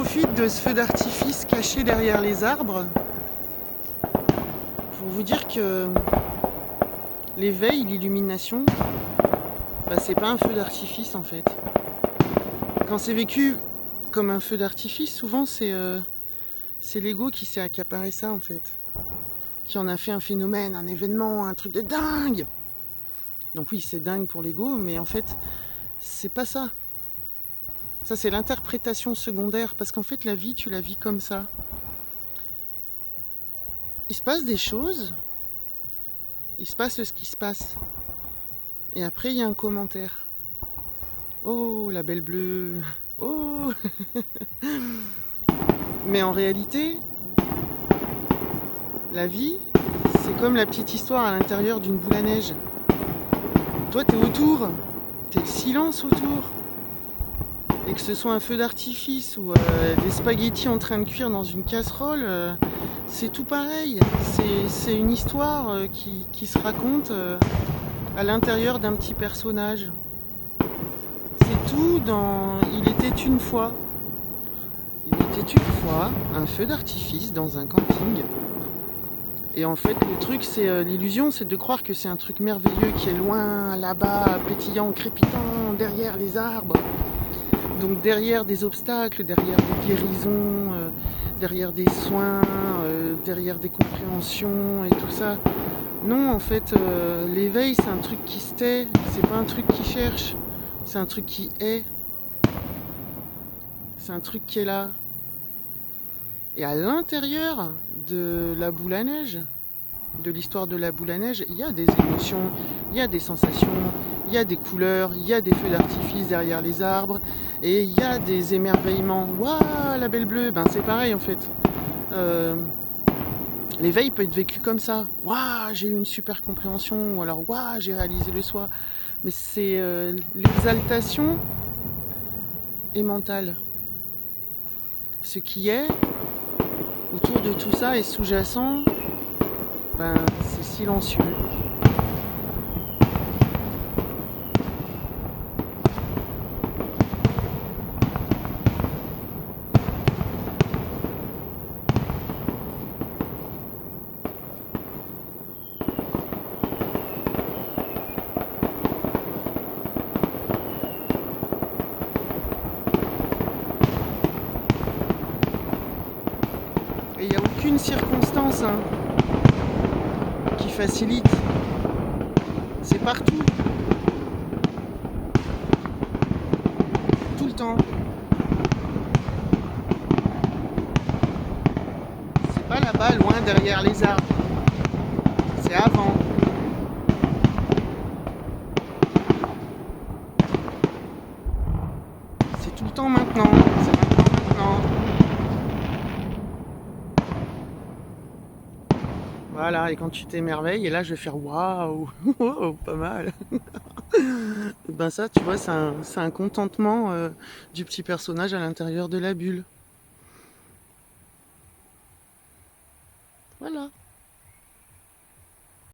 profite de ce feu d'artifice caché derrière les arbres pour vous dire que l'éveil, l'illumination, c'est pas un feu d'artifice en fait. Quand c'est vécu comme un feu d'artifice, souvent c'est l'ego qui s'est accaparé ça en fait, qui en a fait un phénomène, un événement, un truc de dingue. Donc oui, c'est dingue pour l'ego, mais en fait, c'est pas ça. Ça, c'est l'interprétation secondaire, parce qu'en fait, la vie, tu la vis comme ça. Il se passe des choses, il se passe ce qui se passe. Et après, il y a un commentaire. Oh, la belle bleue. Oh. Mais en réalité, la vie, c'est comme la petite histoire à l'intérieur d'une boule à neige. Toi, t'es autour, t'es le silence autour. Et que ce soit un feu d'artifice ou des spaghettis en train de cuire dans une casserole, c'est tout pareil. C'est une histoire qui se raconte à l'intérieur d'un petit personnage. C'est tout dans Il était une fois. Il était une fois un feu d'artifice dans un camping. Et en fait, le truc, c'est l'illusion, c'est de croire que c'est un truc merveilleux qui est loin, là-bas, pétillant, crépitant, derrière les arbres. Donc derrière des obstacles, derrière des guérisons, derrière des soins, derrière des compréhensions et tout ça. Non, en fait, l'éveil, c'est un truc qui se tait, c'est pas un truc qui cherche, c'est un truc qui est. C'est un truc qui est là. Et à l'intérieur de la boule à neige, de l'histoire de la boule à neige, il y a des émotions, il y a des sensations, il y a des couleurs, il y a des feux d'artifice derrière les arbres, et il y a des émerveillements. Waouh, la belle bleue, c'est pareil en fait. L'éveil peut être vécu comme ça. Waouh, j'ai eu une super compréhension, ou alors waouh, j'ai réalisé le soi. Mais c'est l'exaltation est mentale. Ce qui est autour de tout ça est sous-jacent, c'est silencieux. Et il n'y a aucune circonstance qui facilite. C'est partout. Tout le temps. C'est pas là-bas, loin derrière les arbres. C'est avant. C'est tout le temps maintenant. C'est maintenant. Voilà, et quand tu t'émerveilles, et là je vais faire waouh, pas mal. Ça, tu vois, c'est un contentement du petit personnage à l'intérieur de la bulle. Voilà.